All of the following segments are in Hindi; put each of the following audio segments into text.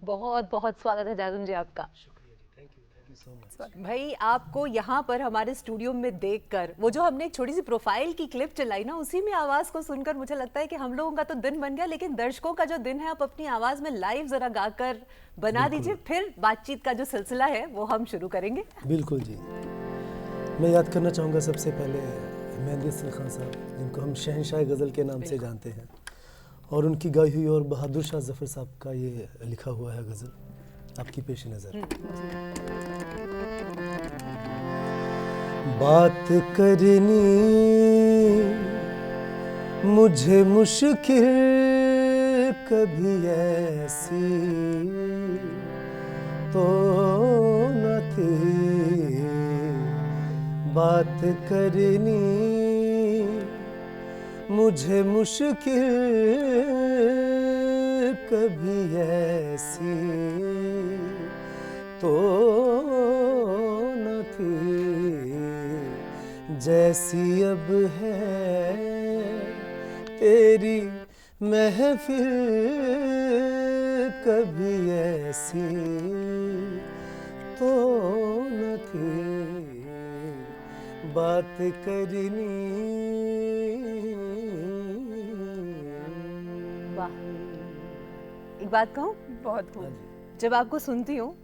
बहुत बहुत स्वागत है जाजिम जी आपका। Thank you so much. भाई आपको यहाँ पर हमारे स्टूडियो में देखकर वो जो हमने एक छोटी सी प्रोफाइल की क्लिप चलाई ना, उसी में आवाज को सुनकर मुझे लगता है कि हम लोगों का तो दिन बन गया, लेकिन दर्शकों का जो दिन है आप अपनी आवाज में लाइव जरा गाकर बना दीजिए, फिर बातचीत का जो सिलसिला है वो हम शुरू करेंगे। बिल्कुल जी। मैं याद करना चाहूँगा सबसे पहले मेहंदी हसन खान साहब, जिनको हम शहंशाह गज़ल के नाम से जानते हैं, और उनकी गाई हुई और बहादुर शाह जफ़र साहब का ये लिखा हुआ है गज़ल आपकी पेश नज़र। बात करनी मुझे मुश्किल कभी ऐसी तो न थी, बात करनी मुझे मुश्किल कभी ऐसी तो न थी, जैसी अब है तेरी महफिल कभी ऐसी तो न थी, बात करनी। वाह, एक बात कहूँ, बहुत खूब। जब आपको सुनती हूँ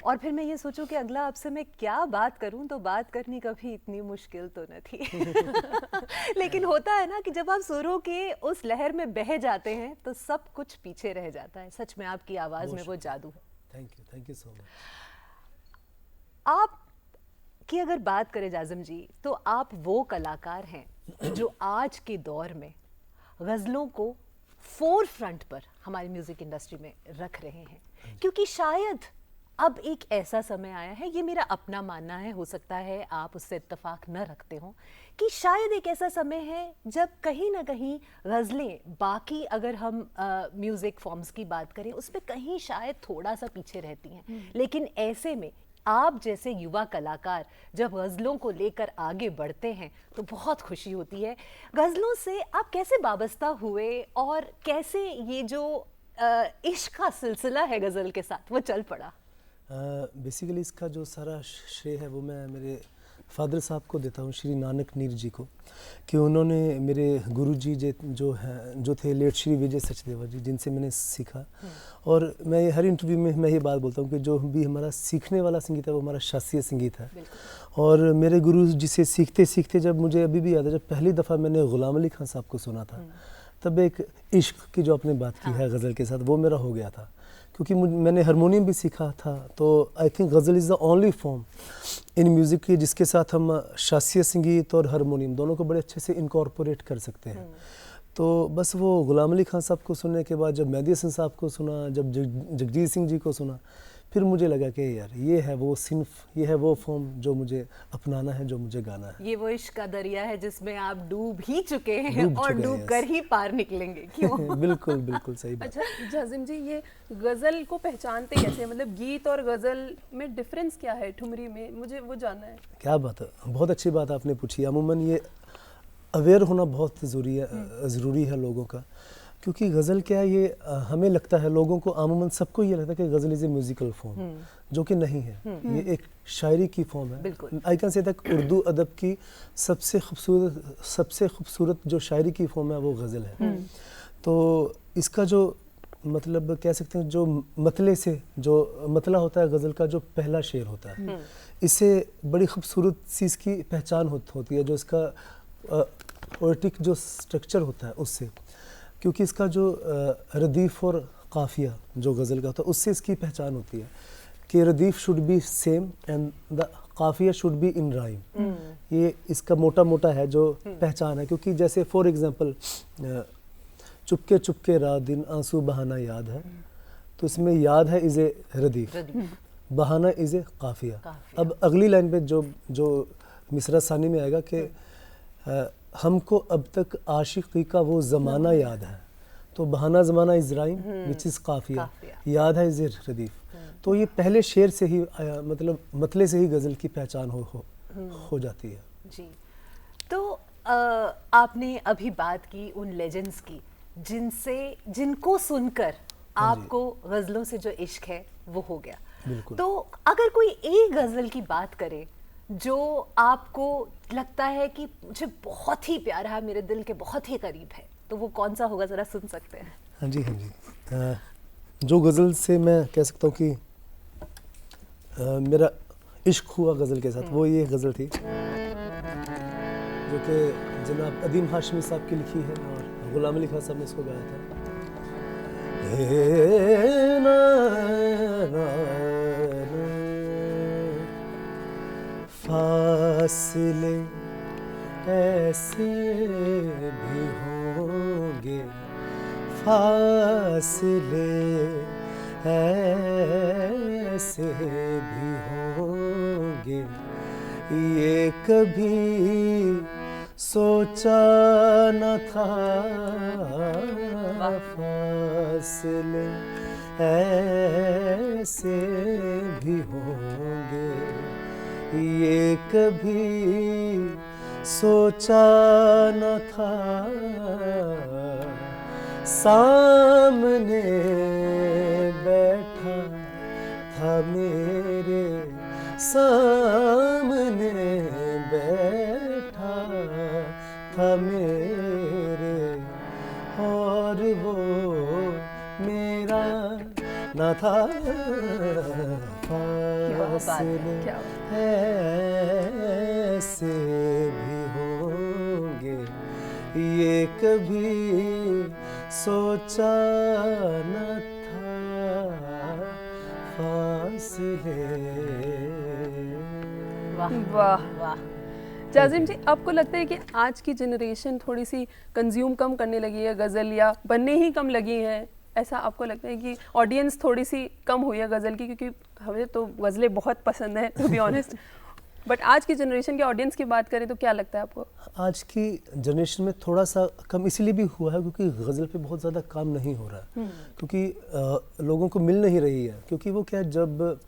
और फिर मैं ये सोचूं कि अगला आपसे मैं क्या बात करूं, तो बात करनी कभी इतनी मुश्किल तो न थी। लेकिन होता है ना कि जब आप सुरों के उस लहर में बह जाते हैं तो सब कुछ पीछे रह जाता है। सच में आपकी आवाज में वो जादू है। Thank you so much. आप की अगर बात करें जाजिम जी, तो आप वो कलाकार हैं जो आज के दौर में गज़लों को फोर फ्रंट पर हमारी म्यूजिक इंडस्ट्री में रख रहे हैं, क्योंकि शायद अब एक ऐसा समय आया है, ये मेरा अपना मानना है, हो सकता है आप उससे इत्तेफाक न रखते हो, कि शायद एक ऐसा समय है जब कहीं ना कहीं गज़लें, बाकी अगर हम म्यूज़िक फॉर्म्स की बात करें उसमें कहीं शायद थोड़ा सा पीछे रहती हैं, लेकिन ऐसे में आप जैसे युवा कलाकार जब गज़लों को लेकर आगे बढ़ते हैं तो बहुत खुशी होती है। गज़लों से आप कैसे वाबस्ता हुए और कैसे ये जो इश्क का सिलसिला है गज़ल के साथ वो चल पड़ा? बेसिकली इसका जो सारा श्रेय है वो मैं मेरे फादर साहब को देता हूँ, श्री नानक नीर जी को, कि उन्होंने मेरे गुरुजी जो थे लेट श्री विजय सचदेवा जी, जिनसे मैंने सीखा। और मैं हर इंटरव्यू में मैं ये बात बोलता हूँ कि जो भी हमारा सीखने वाला संगीत है वो हमारा शास्त्रीय संगीत है। और मेरे गुरु जी से सीखते सीखते, जब मुझे अभी भी याद है, जब पहली दफ़ा मैंने ग़ुलाम अली खान साहब को सुना था, तब एक इश्क की जो आपने बात की है गज़ल के साथ, वो मेरा हो गया था। क्योंकि मैंने हारमोनियम भी सीखा था, तो I think ghazal is the only form in music की जिसके साथ हम शास्त्रीय संगीत और हारमोनियम दोनों को बड़े अच्छे से इनकॉर्पोरेट कर सकते हैं। तो बस वो ग़ुलाम अली खान साहब को सुनने के बाद जब मेहंदी हसन साहब को सुना, जब जगजीत सिंह जी को सुना, फिर मुझे लगा कि यार ये है वो सिन्फ, ये है वो फॉर्म जो मुझे अपनाना है, जो मुझे गाना है। ये वो इश्क का दरिया है जिसमें आप डूब ही चुके हैं और डूब कर ही पार निकलेंगे, क्यों? बिल्कुल बिल्कुल सही बात। अच्छा जाजिम जी, ये गज़ल को पहचानते कैसे, मतलब गीत और गज़ल में डिफरेंस क्या है ठुमरी में, मुझे वो जानना है। क्या बात है, बहुत अच्छी बात आपने पूछी। अमूमन ये अवेयर होना बहुत ज़रूरी है लोगों का, क्योंकि गज़ल क्या है, ये हमें लगता है, लोगों को आमूमन सबको ये लगता है कि गज़ल इज़ ए म्यूज़िकल फॉर्म, जो कि नहीं है। ये एक शायरी की फॉर्म है। I can say that Urdu अदब की सबसे खूबसूरत जो शायरी की फॉर्म है वो गज़ल है। तो इसका जो मतलब कह सकते हैं, जो मतले से जो मतला होता है गज़ल का, जो पहला शेर होता है, इससे बड़ी खूबसूरत सी इसकी पहचान होती है, जो इसका पोएटिक जो स्ट्रक्चर होता है उससे, क्योंकि इसका जो रदीफ़ और काफ़िया जो गज़ल का होता है उससे इसकी पहचान होती है कि रदीफ़ should be same and the काफ़िया शुड बी इन राइम। ये इसका मोटा मोटा है जो पहचान है। क्योंकि जैसे फॉर एग्ज़ाम्पल चुपके चुपके रात दिन आंसू बहाना याद है, तो इसमें याद है इज़ ए रदीफ़, बहाना इज़ ए काफ़िया। अब अगली लाइन पे जो मिसरा सानी में आएगा कि हमको अब तक आशिकी का वो ज़माना याद है, तो बहाना ज़माना इज़ राइम विच इज़ काफ़िया, याद है इज़ ए रदीफ़। तो ये पहले शेर से ही मतलब मतले से ही गज़ल की पहचान हो जाती है जी। तो आपने अभी बात की उन लेजेंड्स की जिनको सुनकर आपको गजलों से जो इश्क है वो हो गया। बिल्कुल। तो अगर कोई एक गजल की बात करे जो आपको लगता है कि मुझे बहुत ही प्यारा है, मेरे दिल के बहुत ही करीब है, तो वो कौन सा होगा, जरा सुन सकते हैं? हाँ जी, हाँ जी। जो गज़ल से मैं कह सकता हूँ कि मेरा इश्क हुआ गज़ल के साथ, वो ये गज़ल थी जो कि जनाब अदीम हाशमी साहब की लिखी है और गुलाम अली खान साहब ने इसको गाया था। ना, ना, ना, फासले ऐसे भी होंगे, फासले ऐसे भी होंगे, ये कभी सोचा न था, फासले ऐसे भी होंगे, ये कभी सोचा न था, सामने बैठा था मेरे, सामने बैठा था मेरे, और वो मेरा न था, फासले ऐसे भी होंगे, ये कभी सोचा न था, फासले। वाह वाह। जाजिम जी, आपको लगता है कि आज की जनरेशन थोड़ी सी कंज्यूम कम करने लगी है गज़ल, या बनने ही कम लगी है? ऐसा आपको लगता है कि ऑडियंस थोड़ी सी कम हुई है गज़ल की? क्योंकि हमें तो गज़लें बहुत पसंद है, टू बी ऑनेस्ट, बट आज की जनरेशन के ऑडियंस की बात करें तो क्या लगता है आपको? आज की जनरेशन में थोड़ा सा कम इसलिए भी हुआ है क्योंकि गज़ल पे बहुत ज़्यादा काम नहीं हो रहा है, क्योंकि लोगों को मिल नहीं रही है, क्योंकि वो क्या है, जब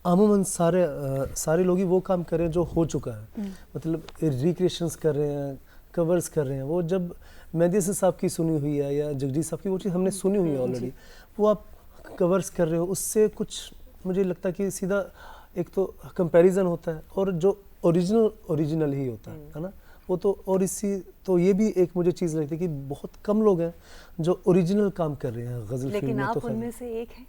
अमूमन सारे लोग ही वो काम कर रहे हैं जो हो चुका है, मतलब रिक्रिएशंस कर रहे हैं, कवर्स कर रहे हैं। वो जब मेहंदी हसन साहब की सुनी हुई है या जगजीत साहब की, वो चीज़ हमने सुनी हुई है ऑलरेडी, वो आप कवर्स कर रहे हो, उससे कुछ मुझे लगता है कि सीधा एक तो कंपैरिजन होता है, और जो ओरिजिनल ही होता है ना, वो तो, और इसी तो ये भी एक मुझे चीज़ लगती है कि बहुत कम लोग हैं जो ओरिजिनल काम कर रहे हैं गज़ल फील्ड लेकिन में। आप तो उनमें से एक हैं,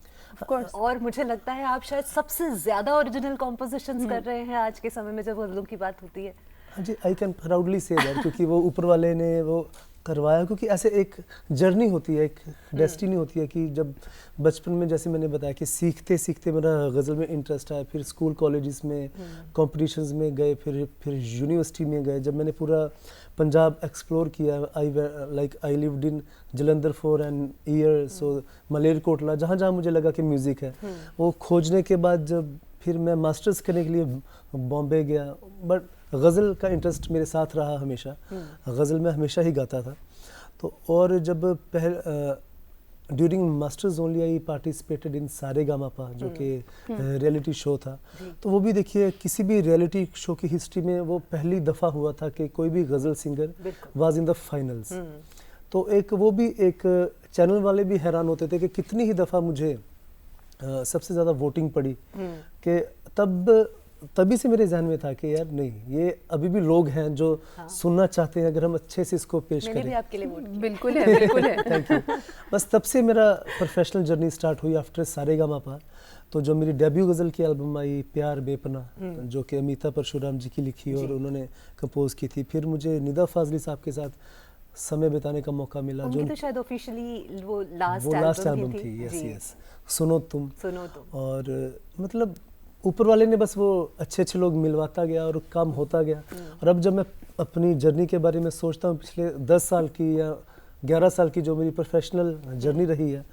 और मुझे लगता है आप शायद सबसे ज्यादा ओरिजिनल कॉम्पोजिशंस कर रहे हैं आज के समय में जब गज़लों की बात होती है। हाँ जी, I can proudly say that, क्योंकि वो ऊपर वाले ने वो करवाया, क्योंकि ऐसे एक जर्नी होती है, एक डेस्टिनी होती है कि जब बचपन में, जैसे मैंने बताया कि सीखते सीखते मेरा गज़ल में इंटरेस्ट आया, फिर स्कूल कॉलेजेस में कॉम्पिटिशंस में गए, फिर यूनिवर्सिटी में गए, जब मैंने पूरा पंजाब एक्सप्लोर किया, I lived in Jalandhar for an year, so Malerkotla, जहाँ जहाँ मुझे लगा कि म्यूज़िक है, वो खोजने के बाद जब फिर मैं मास्टर्स करने के लिए बॉम्बे गया, बट गज़ल का इंटरेस्ट मेरे साथ रहा हमेशा, गज़ल में हमेशा ही गाता था। तो और जब during masters only I participated in Sa Re Ga Ma Pa, जो कि रियलिटी शो था, तो वो भी देखिए किसी भी रियलिटी शो की हिस्ट्री में वो पहली दफ़ा हुआ था कि कोई भी ghazal singer was in the finals. तो एक वो भी एक चैनल वाले भी हैरान होते थे कि कितनी ही दफ़ा मुझे सबसे ज़्यादा वोटिंग पड़ी, कि तभी से मेरे जहन में था कि यार नहीं, ये अभी भी लोग हैं जो सुनना चाहते हैं, अगर हम अच्छे से इसको पेश मैंने करें। भी आपके लिए वोट किया। बिल्कुल है, बिल्कुल है। Thank you. बस तब से मेरा प्रोफेशनल जर्नी स्टार्ट हुई आफ्टर सारेगामापा। तो जो मेरी डेब्यू गज़ल की एल्बम आई प्यार बेपना, जो कि अमिता परशुराम जी की लिखी और उन्होंने कंपोज की थी, फिर मुझे निदा फाजली साहब के साथ समय बिताने का मौका मिला, उनकी तो शायद ऑफिशियली वो लास्ट एल्बम थी। यस यस, सुनो तुम। सुनो तुम। और मतलब ऊपर वाले ने बस वो अच्छे अच्छे लोग मिलवाता गया और काम होता गया। और अब जब मैं अपनी जर्नी के बारे में सोचता हूँ, पिछले 10 साल की या 11 साल की जो मेरी प्रोफेशनल जर्नी रही है,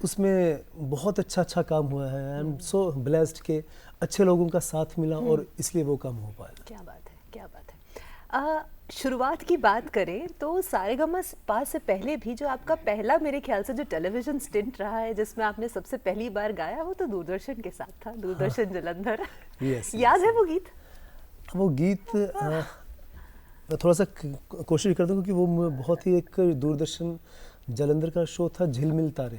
उसमें बहुत अच्छा काम हुआ है। आई एम सो ब्लेस्ड के अच्छे लोगों का साथ मिला और इसलिए वो काम हो पाया। क्या बात है, क्या बात है। शुरुआत की बात करें तो सारेगामापा से पहले भी जो आपका पहला, मेरे ख्याल से जो टेलीविजन स्टिंट रहा है जिसमें आपने सबसे पहली बार गाया, वो तो दूरदर्शन के साथ था, दूरदर्शन जलंधर। यस, याद है वो गीत? वो गीत मैं थोड़ा सा कोशिश करता हूँ, क्योंकि वो बहुत ही एक दूरदर्शन जलंधर का शो था झिलमिल तारे।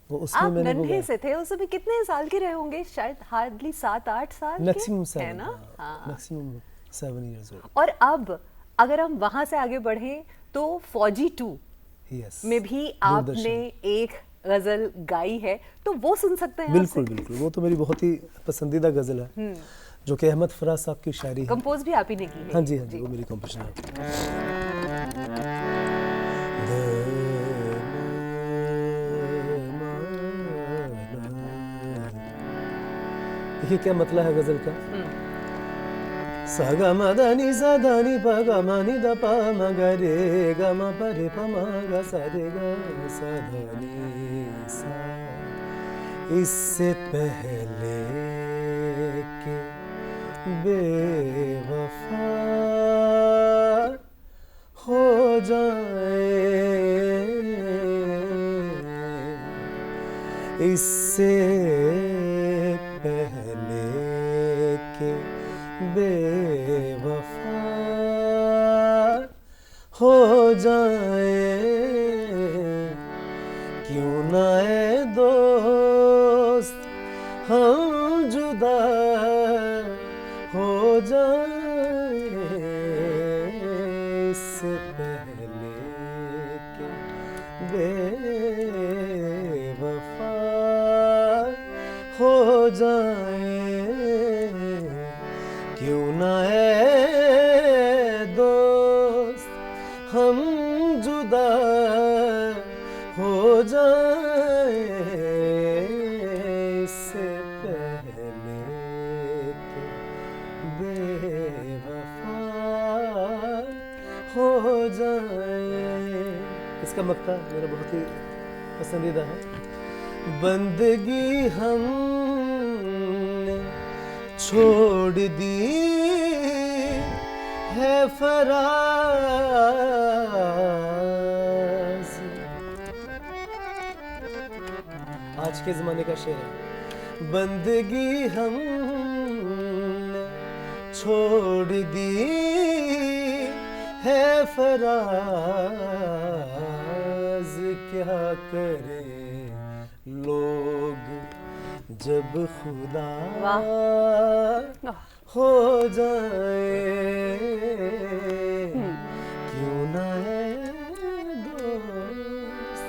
वो उसमें आप मैंने वो नन्हे गाया। से थे उस समय, कितने साल के रहे होंगे? शायद हार्डली 7-8 साल मैक्सिमम के है 7, ना? हाँ। Maximum 7 years old. और अब अगर हम वहां से आगे बढ़ें तो फौजी 2 यस, में भी आपने एक गजल गाई है, तो वो सुन सकते हैं बिल्कुल आपसे? बिल्कुल, वो तो मेरी बहुत ही पसंदीदा गज़ल है जो कि अहमद फराज साहब की शायरी है। कंपोज भी आप ही ने की है? हाँ जी, हाँ जी, वो मेरी कंपोजिशन है। देखिए क्या मतलब है गज़ल का। सा ग म द नि सा ध नि प ग म नि द प म ग रे ग म प रे प म ग सा रे ग सा ध नि सा। इससे पहले के बेवफा हो जाए, इससे पहले के बेवफा हो जाए, क्यों ना ए दोस्त हम जुदा हो जाए, इससे पहले के बेवफा हो जाए, क्यों ना ए दोस्त हम जुदा हो जाए, इससे पहले के बेवफा हो जाए। इसका मक्ता मेरा बहुत ही पसंदीदा है। बंदगी हमने छोड़ दी है फराज, आज के ज़माने का शेर है। बंदगी हमने छोड़ दी है फराज, क्या करें लोग जब खुदा हो जाए, क्यों ना है दोस्त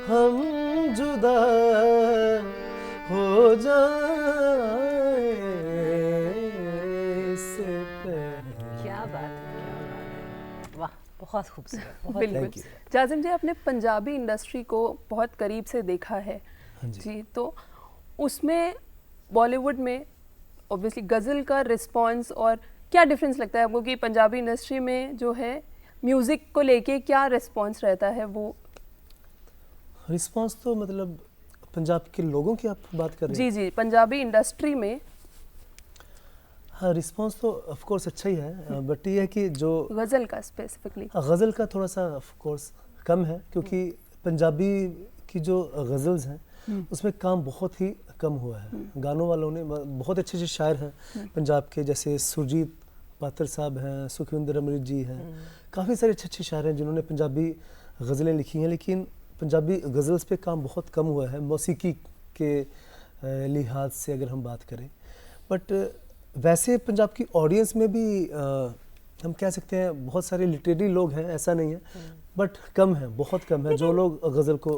हम जुदा हो जाए, इससे पहले। क्या बात है, क्या बात है, वाह, बहुत खूबसूरत, बहुत बिल्कुल। Thank you. जाजिम जी, आपने पंजाबी इंडस्ट्री को बहुत करीब से देखा है हाँ जी। जी, तो उसमें बॉलीवुड में ऑब्वियसली गज़ल का रिस्पांस और क्या डिफरेंस लगता है आपको कि पंजाबी इंडस्ट्री में जो है म्यूज़िक को लेके क्या रिस्पांस रहता है? वो रिस्पांस तो मतलब पंजाब के लोगों की आप बात कर रहे हैं? जी जी, पंजाबी इंडस्ट्री में हाँ, रिस्पांस तो ऑफ कोर्स अच्छा ही है, बट ये है कि जो गज़ल का स्पेसिफिकली गज़ल का थोड़ा सा ऑफ कोर्स कम है, क्योंकि पंजाबी की जो गज़ल्स हैं उसमें काम बहुत ही कम हुआ है। गानों वालों ने बहुत अच्छे अच्छे शायर हैं पंजाब के, जैसे सुरजीत पात्र साहब हैं, सुखविंदर अमृत जी हैं, काफ़ी सारे अच्छे अच्छे शायर हैं जिन्होंने पंजाबी गज़लें लिखी हैं, लेकिन पंजाबी गज़ल्स पे काम बहुत कम हुआ है मौसीकी के लिहाज से अगर हम बात करें। बट वैसे पंजाब की ऑडियंस में भी हम कह सकते हैं बहुत सारे लिटरेरी लोग हैं, ऐसा नहीं है, बट कम है, बहुत कम है जो लोग गज़ल को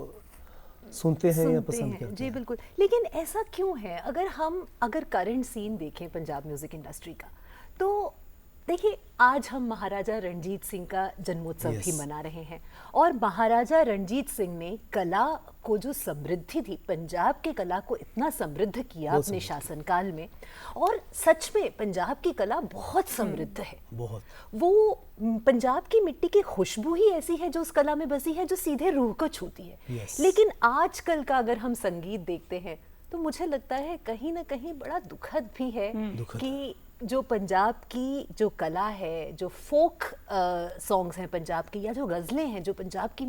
सुनते हैं या पसंद करते जी हैं। बिल्कुल। लेकिन ऐसा क्यों है? अगर करंट सीन देखें पंजाब म्यूजिक इंडस्ट्री का, तो देखिए आज हम महाराजा रणजीत सिंह का जन्मोत्सव Yes. भी मना रहे हैं, और महाराजा रणजीत सिंह ने कला को जो समृद्धि थी, पंजाब के कला को इतना समृद्ध किया अपने शासनकाल में, और सच में पंजाब की कला बहुत समृद्ध है। बहुत। वो पंजाब की मिट्टी की खुशबू ही ऐसी है जो उस कला में बसी है, जो सीधे रूह को छूती है। Yes. लेकिन आजकल का अगर हम संगीत देखते हैं तो मुझे लगता है कहीं ना कहीं बड़ा दुखद भी है कि जो पंजाब की जो कला है, जो फोक सॉन्ग्स हैं पंजाब की, या जो गज़लें हैं जो पंजाब की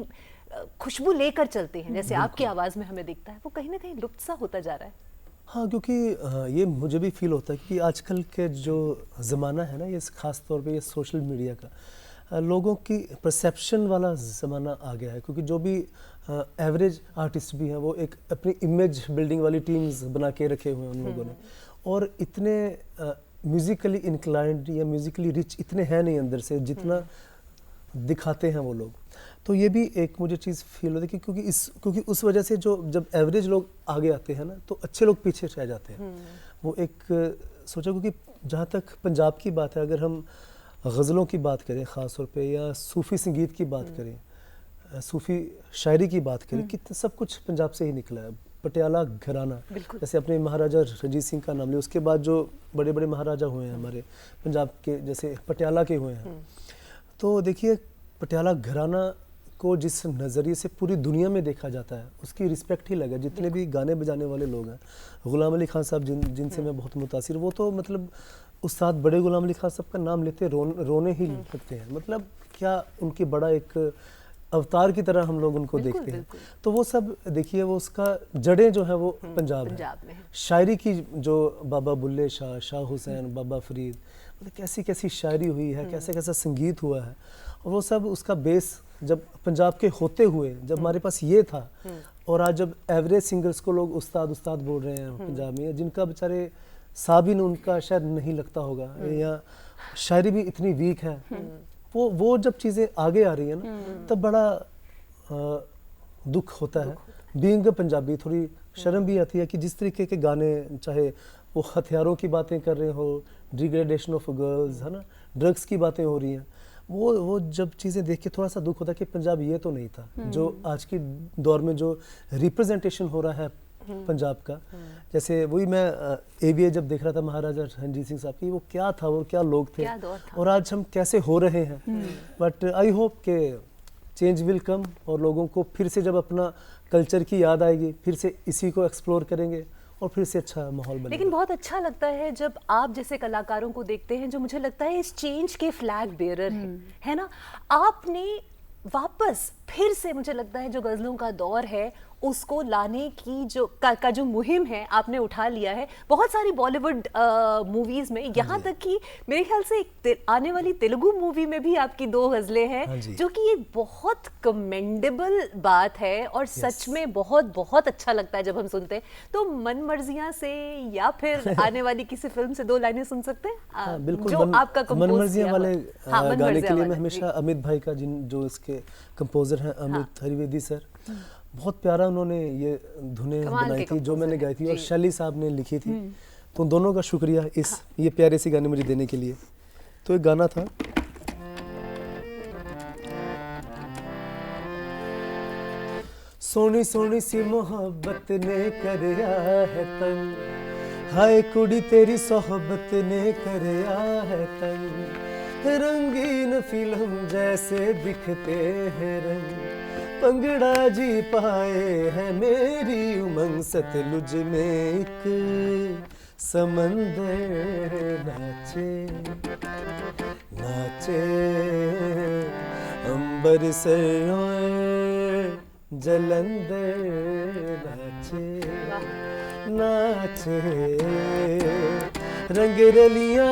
खुशबू लेकर चलते हैं, जैसे आपकी आवाज़ में हमें दिखता है, वो कहीं ना कहीं लुप्त सा होता जा रहा है। हाँ, क्योंकि ये मुझे भी फील होता है कि आजकल के जो ज़माना है ना, ये ख़ास तौर पे ये सोशल मीडिया का लोगों की परसेप्शन वाला ज़माना आ गया है, क्योंकि जो भी एवरेज आर्टिस्ट भी हैं, वो एक अपनी इमेज बिल्डिंग वाली टीम्स बना के रखे हुए हैं उन लोगों ने, और इतने म्यूजिकली इंक्लाइंड या म्यूजिकली रिच इतने हैं नहीं अंदर से जितना दिखाते हैं वो लोग। तो ये भी एक मुझे चीज़ फील होती है कि क्योंकि उस वजह से जो जब एवरेज लोग आगे आते हैं ना तो अच्छे लोग पीछे रह जाते हैं। वो एक सोचा, क्योंकि जहाँ तक पंजाब की बात है, अगर हम गज़लों की बात करें ख़ास तौर पे, या सूफ़ी संगीत की बात करें, सूफ़ी शायरी की बात करें, कितना सब कुछ पंजाब से ही निकला है। पटियाला घराना, जैसे अपने महाराजा रणजीत सिंह का नाम लिया, उसके बाद जो बड़े बड़े महाराजा हुए हैं हमारे पंजाब के, जैसे पटियाला के हुए हैं। तो देखिए पटियाला घराना को जिस नज़रिए से पूरी दुनिया में देखा जाता है उसकी रिस्पेक्ट ही लगा। जितने भी गाने बजाने वाले लोग हैं, गुलाम अली खान साहब जिनसे मैं बहुत मुतासिर, वो तो मतलब उस्ताद बड़े गुलाम अली खान साहब का नाम लेते रोने ही लगते हैं। मतलब क्या उनकी बड़ा एक अवतार की तरह हम लोग उनको देखते हैं। तो वो सब देखिए, वो उसका जड़ें जो है वो पंजाब है। शायरी की जो बाबा बुल्ले शाह, शाह हुसैन, बाबा फरीद, मतलब कैसी कैसी शायरी हुई है, कैसे कैसा संगीत हुआ है, और वो सब उसका बेस जब पंजाब के होते हुए जब हमारे पास ये था, और आज जब एवरेज सिंगर्स को लोग उस्ताद उस्ताद बोल रहे हैं पंजाब में, जिनका बेचारे साबिन उनका शायद नहीं लगता होगा, या शायरी भी इतनी वीक है, वो जब चीज़ें आगे आ रही है ना तब बड़ा दुख होता है। बीइंग पंजाबी थोड़ी शर्म भी आती है कि जिस तरीके के गाने, चाहे वो हथियारों की बातें कर रहे हो, डिग्रेडेशन ऑफ गर्ल्स, है ना, ड्रग्स की बातें हो रही हैं, वो जब चीज़ें देख के थोड़ा सा दुख होता है कि पंजाब ये तो नहीं था जो आज की दौर में जो रिप्रेजेंटेशन हो रहा है पंजाब का। जैसे वही मैं ABA जब देख रहा था महाराजा रणजीत सिंह साहब की, वो क्या था और क्या लोग थे, और आज हम कैसे हो रहे हैं। बट आई होप के चेंज विल कम, और लोगों को फिर से जब अपना कल्चर की याद आएगी, फिर से इसी को एक्सप्लोर करेंगे और फिर से अच्छा माहौल बनेगा। लेकिन बहुत अच्छा लगता है जब आप जैसे कलाकारों को देखते हैं जो मुझे लगता है इस चेंज के फ्लैग बेयरर है ना। आपने वापस फिर से, मुझे लगता है जो गज़लों का दौर है उसको लाने की का जो मुहिम है आपने उठा लिया है। बहुत सारी बॉलीवुड मूवीज में, यहाँ तक कि मेरे ख्याल से एक आने वाली तेलुगु मूवी में भी आपकी 2 गज़लें हैं, जो कि ये बहुत कमेंडेबल बात है और सच में बहुत बहुत अच्छा लगता है जब हम सुनते हैं। तो मन मर्जियां से या फिर आने वाली किसी फिल्म से 2 लाइनें सुन सकते हैं? बिल्कुल, जो आपका मन मर्जियां वाले गाने के लिए मैं वाले, हमेशा अमित भाई का, जो इसके कंपोजर हैं अमित हरिवेदी सर, बहुत प्यारा उन्होंने ये धुनें बनाई थी जो मैंने गाई थी, और शैली साहब ने लिखी थी। तो उन दोनों का शुक्रिया इस ये प्यारे से गाने मुझे देने के लिए। तो एक गाना था, सोनी सोनी सी मोहब्बत ने करया है तंग, हाय कुड़ी तेरी सोहबत ने करया है तंग, रंगीन फिल्म जैसे दिखते हैं रंग, पंगड़ा जी पाए है मेरी उमंग, सतलुज में एक समंदर नाचे नाचे, अंबर से जलंधर नाचे नाचे, रंग रलियां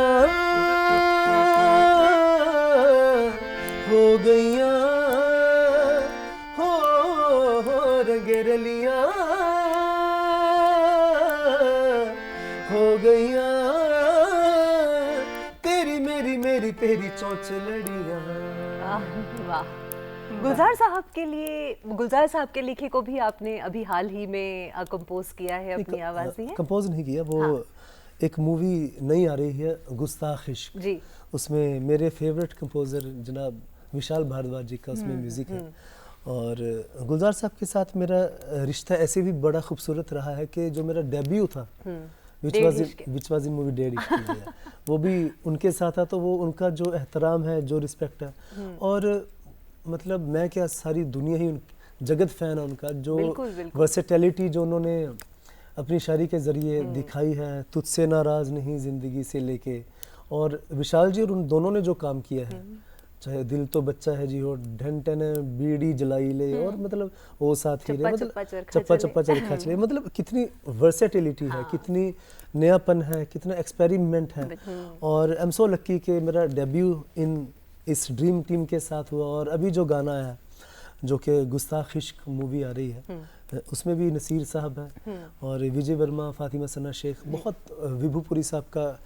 हो गईयां, रलियां हो गईयां, तेरी मेरी मेरी तेरी चौंच लड़ियां। वाह। गुलजार साहब के लिए, गुलजार साहब के लिखे को भी आपने अभी हाल ही में कंपोज किया है, अपनी आवाज दी है? कंपोज नहीं किया, वो एक मूवी नई आ रही है गुस्ताख इश्क जी, उसमें मेरे फेवरेट कंपोजर जनाब विशाल भारद्वाज जी का उसमें म्यूजिक है। और गुलजार साहब के साथ मेरा रिश्ता ऐसे भी बड़ा खूबसूरत रहा है कि जो मेरा डेब्यू था विच वाज इन मूवी डेढ़ इश्क, वो भी उनके साथ था। तो वो उनका जो एहतराम है, जो रिस्पेक्ट है, और मतलब मैं क्या सारी दुनिया ही जगत फ़ैन है उनका, जो वर्सेटैलिटी जो उन्होंने अपनी शायरी के ज़रिए दिखाई है, तुझसे नाराज़ नहीं ज़िंदगी से लेके, और विशाल जी और उन दोनों ने जो काम किया है, चाहे दिल तो बच्चा है जी हो, ढन टन बीड़ी जलाई ले, और मतलब वो साथ ही रहे, मतलब चप्पा चप्पा चरखा चले, मतलब कितनी वर्सेटिलिटी है, कितनी नयापन है, कितना एक्सपेरिमेंट है। और आई एम सो लकी कि मेरा डेब्यू इन इस ड्रीम टीम के साथ हुआ। और अभी जो गाना है जो कि गुस्ताख इश्क मूवी आ रही है, उसमें भी नसीर साहब हैं और विजय वर्मा, फातिमा सना शेख, बहुत विभुपुरी साहब का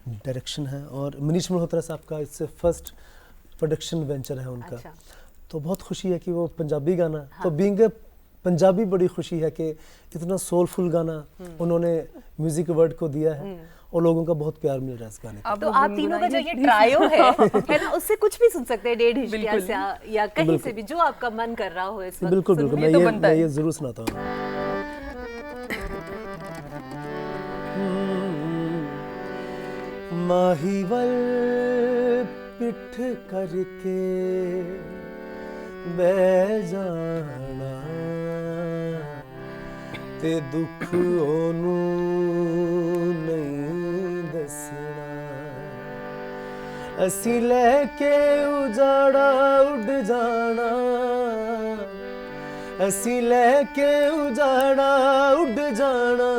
डायरेक्शन है और मनीष मल्होत्रा साहब का इससे फर्स्ट प्रोडक्शन वेंचर है उनका। अच्छा। तो बहुत खुशी है कि वो पंजाबी गाना, तो बीइंग पंजाबी बड़ी खुशी है कि इतना सोलफुल गाना उन्होंने म्यूजिक वर्ड को दिया है और लोगों का बहुत प्यार मिल रहा है इस गाने को। तो आप तीनों का जो ये ट्रायो है ना, उससे कुछ भी सुन सकते हैं, डेढ़ हिस्टिया से या कहीं से भी, जो आपका मन कर रहा हो इस वक्त। बिल्कुल बिल्कुल, मैं ये जरूर सुनाता हूँ। माहीवल पिठ करके बह जाना ते दुख ओनू नहीं दसना, असी लैके उजाड़ा उड़ जाना, असी लैके उजाड़ा उड़ जाना,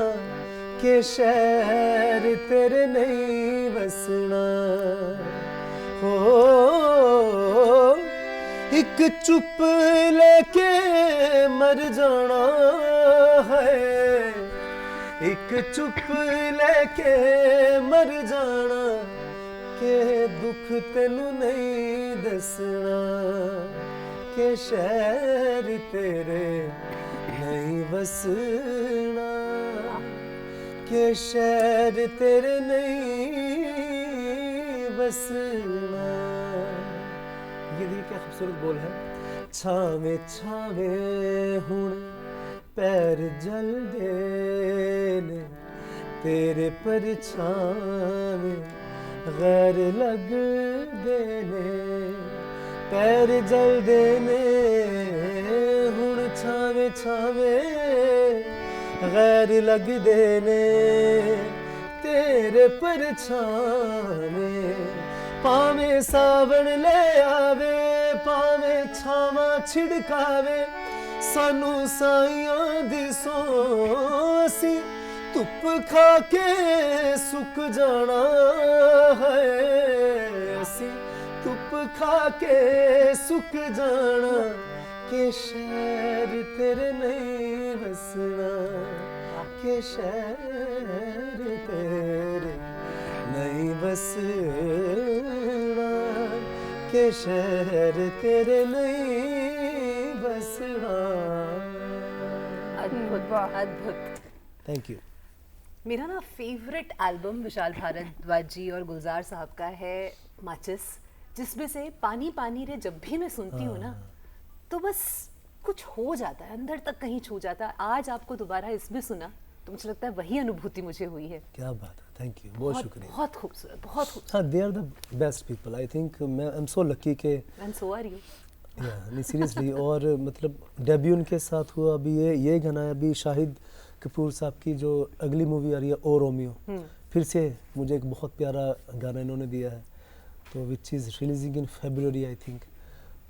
के शहर तेरे नहीं बसना। हो एक चुप लेके मर जाना है, एक चुप लेके मर जाना, के दुख तेनू नहीं दसना, के शहर तेरे नहीं बसना, के शहर तेरे नहीं बसना। ये देखिए क्या खूबसूरत बोल है। छावे छावे हुण पैर जल दे ने, तेरे परछावे गैर लग देने, पैर जल देने हुण छावे छावे गैर लग देने, तेरे परछावे पावे सावण ले आवे, पावे छावा छिड़कावे, सानू साइयां दी सोसी धुप खा के सुक जाना है, असी धुप खा के सुक जाना, के शहर तेरे नहीं बसना, के शहर तेरे नहीं बसना, के शहर तेरे नहीं बसना। अद्भुत अद्भुत। Thank you. मेरा ना फेवरेट एल्बम विशाल भारद्वाज जी और गुलजार साहब का है माचिस, जिसमें से पानी पानी रे जब भी मैं सुनती हूँ ना, तो बस कुछ हो जाता है, अंदर तक कहीं छू जाता है। आज आपको दोबारा इसमें सुना तो मुझे लगता है वही अनुभूति मुझे हुई है। क्या बात है, थैंक यू, बहुत शुक्रिया। बहुत खूबसूरत, बहुत खूबसूरत। हाँ, they are the best people, I think. मैं आई एम सो लकी के एंड सो आर यू। नहीं सीरियसली। और मतलब डेब्यू उनके साथ हुआ, अभी ये गाना है, अभी शाहिद कपूर साहब की जो अगली मूवी आ रही है ओ रोमियो, फिर से मुझे एक बहुत प्यारा गाना इन्होंने दिया है, तो which is releasing in February I think.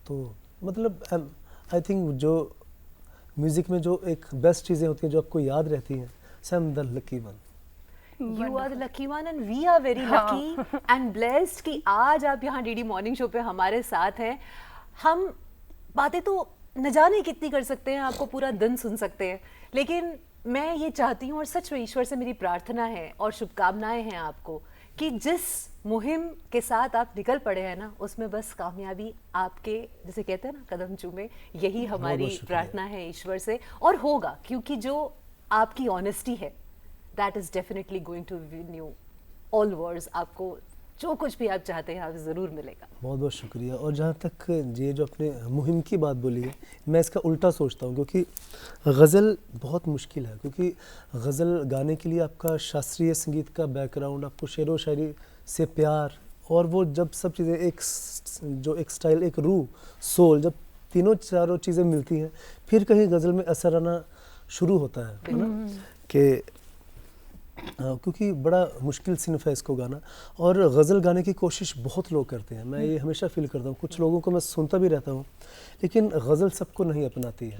तो मतलब आई थिंक जो म्यूज़िक में जो एक बेस्ट चीज़ें होती हैं जो आपको याद रहती हैं, so I am the lucky one. You are the lucky one and we are very lucky and blessed कि आज आप यहाँ डीडी मॉर्निंग शो पे हमारे साथ हैं। हम बातें तो न जाने कितनी कर सकते हैं, आपको पूरा दिन सुन सकते हैं, लेकिन मैं ये चाहती हूँ और सच में ईश्वर से मेरी प्रार्थना है और शुभकामनाएं हैं आपको कि जिस मुहिम के साथ आप निकल पड़े हैं ना, उसमें बस कामयाबी आपके, जैसे कहते हैं ना, कदम चूमे। यही हमारी प्रार्थना है ईश्वर से, और होगा, क्योंकि जो आपकी ऑनेस्टी है that is definitely going to win you all wars। आपको जो कुछ भी आप चाहते हैं आप ज़रूर मिलेगा। बहुत बहुत शुक्रिया। और जहाँ तक ये जो अपने मुहिम की बात बोली है, मैं इसका उल्टा सोचता हूँ, क्योंकि गज़ल बहुत मुश्किल है, क्योंकि गज़ल गाने के लिए आपका शास्त्रीय संगीत का बैकग्राउंड, आपको शेर व शायरी से प्यार, और वो जब सब चीज़ें एक स्टाइल, एक रूह, सोल, जब तीनों चारों चीज़ें मिलती हैं, फिर कहीं गज़ल में असर आना शुरू होता है ना, कि क्योंकि बड़ा मुश्किल सिनफ है इसको गाना। और गज़ल गाने की कोशिश बहुत लोग करते हैं, मैं ये हमेशा फील करता हूँ। कुछ लोगों को मैं सुनता भी रहता हूँ, लेकिन गज़ल सबको नहीं अपनाती है,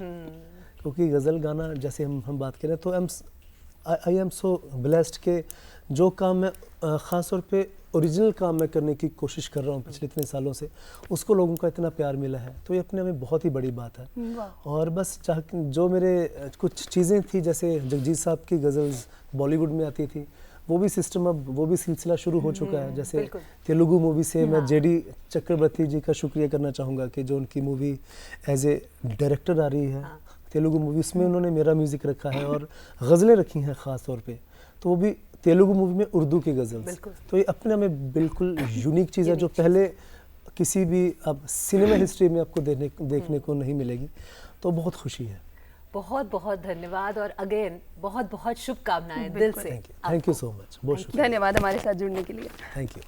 क्योंकि गज़ल गाना, जैसे हम बात करें, तो आई एम सो ब्लेस्ड के जो काम मैं ख़ास तौर पे ओरिजिनल काम मैं करने की कोशिश कर रहा हूँ पिछले इतने सालों से, उसको लोगों का इतना प्यार मिला है, तो ये अपने में बहुत ही बड़ी बात है। वाह। और बस जो मेरे कुछ चीज़ें थी, जैसे जगजीत साहब की गज़ल्स बॉलीवुड में आती थी, वो भी सिस्टम अब वो भी सिलसिला शुरू हो चुका है। जैसे बिल्कुल। तेलुगु मूवी से मैं जेडी चक्रवर्ती जी का शुक्रिया करना चाहूँगा कि जो उनकी मूवी एज ए डायरेक्टर आ रही है तेलुगु मूवी, उसमें उन्होंने मेरा म्यूज़िक रखा है और गज़लें रखी हैं ख़ास तौर पे, तो वो भी तेलुगु मूवी में उर्दू की गज़ल्स। बिल्कुल। तो ये अपने में बिल्कुल यूनिक चीज़ है जो पहले किसी भी अब सिनेमा हिस्ट्री में आपको देखने को नहीं मिलेगी, तो बहुत खुशी है। बहुत बहुत धन्यवाद और अगेन बहुत बहुत शुभकामनाएं दिल से। थैंक यू सो मच, बहुत शुक्रिया, धन्यवाद हमारे साथ जुड़ने के लिए। Thank you.